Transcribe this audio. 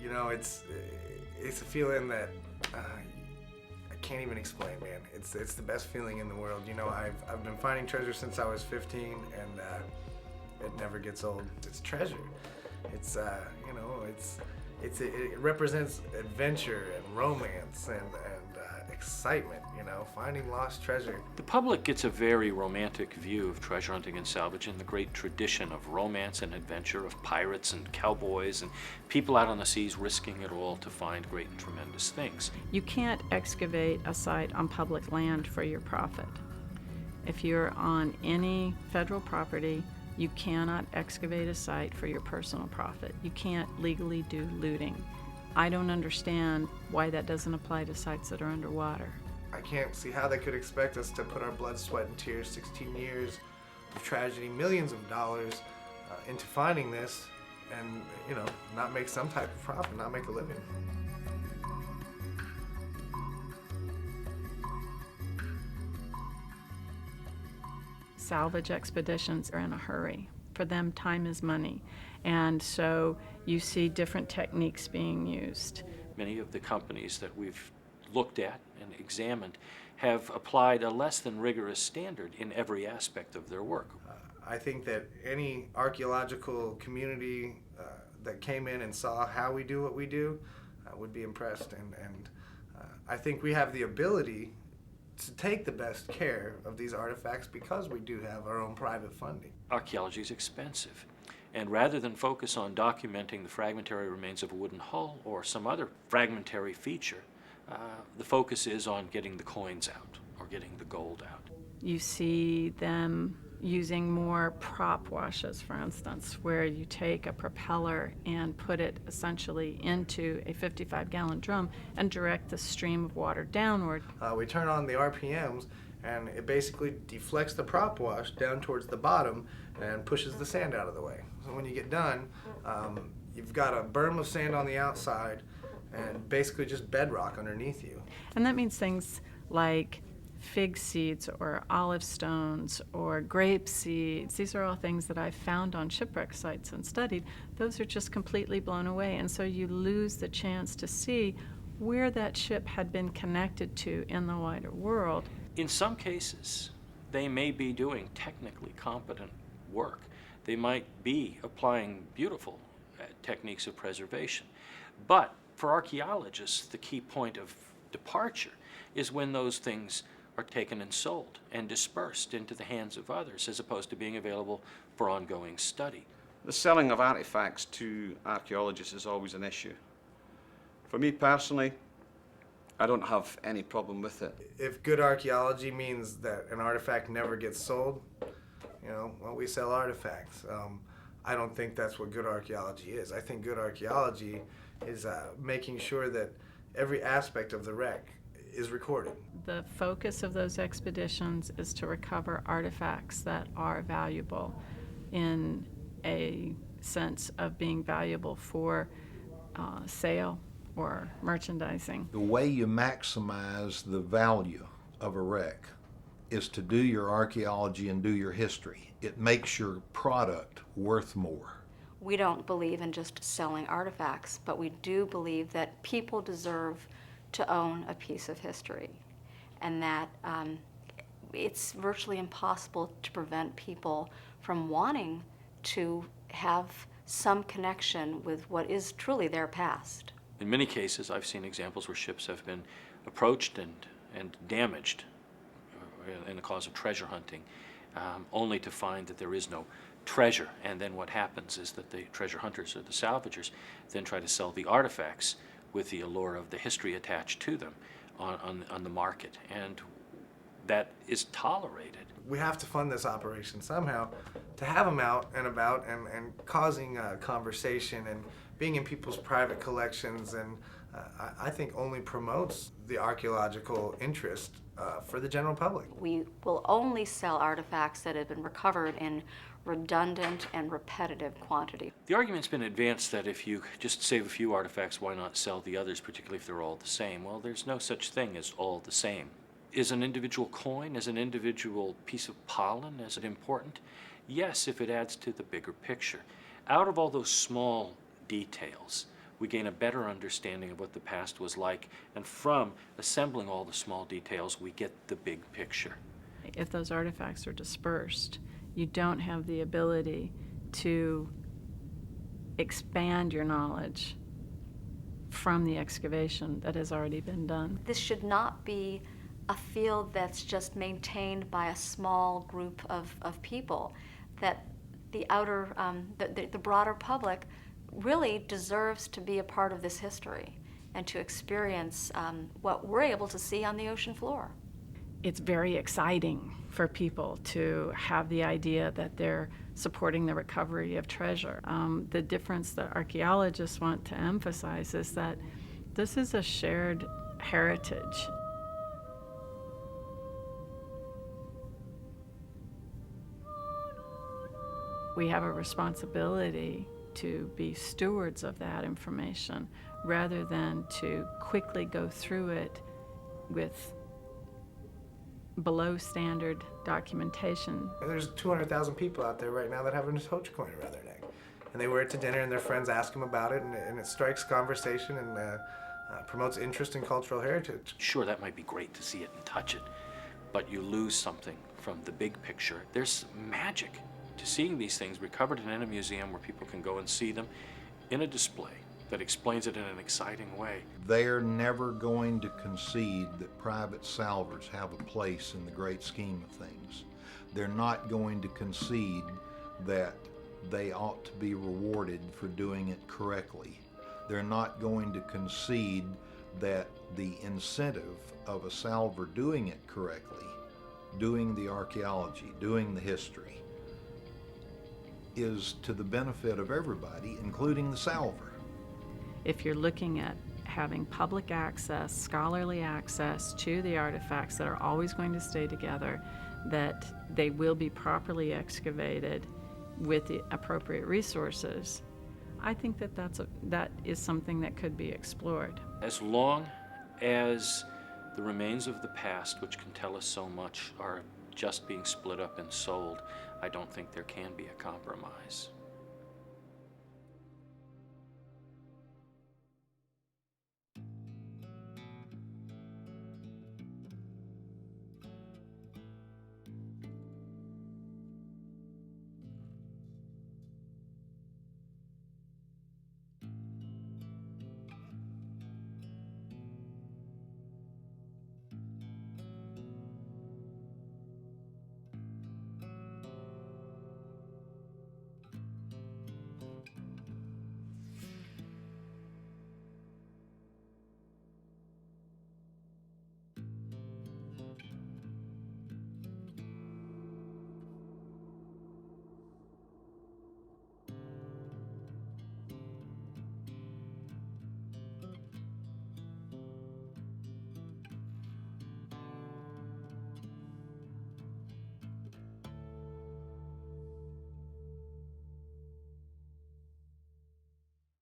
You know, it's a feeling that I can't even explain, man. It's the best feeling in the world. You know, I've been finding treasure since I was 15, and it never gets old. It's treasure. It's you know, it represents adventure and romance and excitement. You know, finding lost treasure. The public gets a very romantic view of treasure hunting and salvage in the great tradition of romance and adventure, of pirates and cowboys and people out on the seas risking it all to find great and tremendous things. You can't excavate a site on public land for your profit. If you're on any federal property, you cannot excavate a site for your personal profit. You can't legally do looting. I don't understand why that doesn't apply to sites that are underwater. I can't see how they could expect us to put our blood, sweat, and tears, 16 years of tragedy, millions of dollars into finding this and, you know, not make some type of profit, not make a living. Salvage expeditions are in a hurry. For them, time is money. And so you see different techniques being used. Many of the companies that we've looked at and examined have applied a less than rigorous standard in every aspect of their work. I think that any archaeological community that came in and saw how we do what we do would be impressed. And I think we have the ability to take the best care of these artifacts because we do have our own private funding. Archaeology is expensive, and rather than focus on documenting the fragmentary remains of a wooden hull or some other fragmentary feature, the focus is on getting the coins out or getting the gold out. You see them using more prop washes, for instance, where you take a propeller and put it essentially into a 55-gallon drum and direct the stream of water downward. We turn on the RPMs and it basically deflects the prop wash down towards the bottom and pushes the sand out of the way. So when you get done, you've got a berm of sand on the outside and basically just bedrock underneath you. And that means things like fig seeds or olive stones or grape seeds. These are all things that I've found on shipwreck sites and studied. Those are just completely blown away, and so you lose the chance to see where that ship had been connected to in the wider world. In some cases, they may be doing technically competent work. They might be applying beautiful techniques of preservation. But for archaeologists, the key point of departure is when those things are taken and sold and dispersed into the hands of others as opposed to being available for ongoing study. The selling of artifacts to archaeologists is always an issue. For me personally, I don't have any problem with it. If good archaeology means that an artifact never gets sold, you know, well, we sell artifacts. I don't think that's what good archaeology is. I think good archaeology is making sure that every aspect of the wreck is recorded. The focus of those expeditions is to recover artifacts that are valuable in a sense of being valuable for sale or merchandising. The way you maximize the value of a wreck is to do your archaeology and do your history. It makes your product worth more. We don't believe in just selling artifacts, but we do believe that people deserve to own a piece of history, and that it's virtually impossible to prevent people from wanting to have some connection with what is truly their past. In many cases, I've seen examples where ships have been approached and damaged in the cause of treasure hunting, only to find that there is no treasure. And then what happens is that the treasure hunters or the salvagers then try to sell the artifacts with the allure of the history attached to them on the market. And that is tolerated. We have to fund this operation somehow to have them out and about and causing conversation and being in people's private collections, and I think only promotes the archaeological interest for the general public. We will only sell artifacts that have been recovered in redundant and repetitive quantity. The argument's been advanced that if you just save a few artifacts, why not sell the others, particularly if they're all the same? Well, there's no such thing as all the same. Is an individual coin, is an individual piece of pollen, is it important? Yes, if it adds to the bigger picture. Out of all those small details, we gain a better understanding of what the past was like, and from assembling all the small details, we get the big picture. If those artifacts are dispersed, you don't have the ability to expand your knowledge from the excavation that has already been done. This should not be a field that's just maintained by a small group of people, that the outer, the broader public really deserves to be a part of this history and to experience what we're able to see on the ocean floor. It's very exciting for people to have the idea that they're supporting the recovery of treasure. The difference that archaeologists want to emphasize is that this is a shared heritage. We have a responsibility to be stewards of that information rather than to quickly go through it with below standard documentation. There's 200,000 people out there right now that have a Natocha coin around their neck. And they wear it to dinner and their friends ask them about it, and it strikes conversation and promotes interest in cultural heritage. Sure, that might be great to see it and touch it, but you lose something from the big picture. There's magic to seeing these things recovered and in a museum where people can go and see them in a display that explains it in an exciting way. They're never going to concede that private salvers have a place in the great scheme of things. They're not going to concede that they ought to be rewarded for doing it correctly. They're not going to concede that the incentive of a salver doing it correctly, doing the archaeology, doing the history, is to the benefit of everybody, including the salver. If you're looking at having public access, scholarly access to the artifacts that are always going to stay together, that they will be properly excavated with the appropriate resources, I think that that is something that could be explored. As long as the remains of the past, which can tell us so much, are just being split up and sold, I don't think there can be a compromise.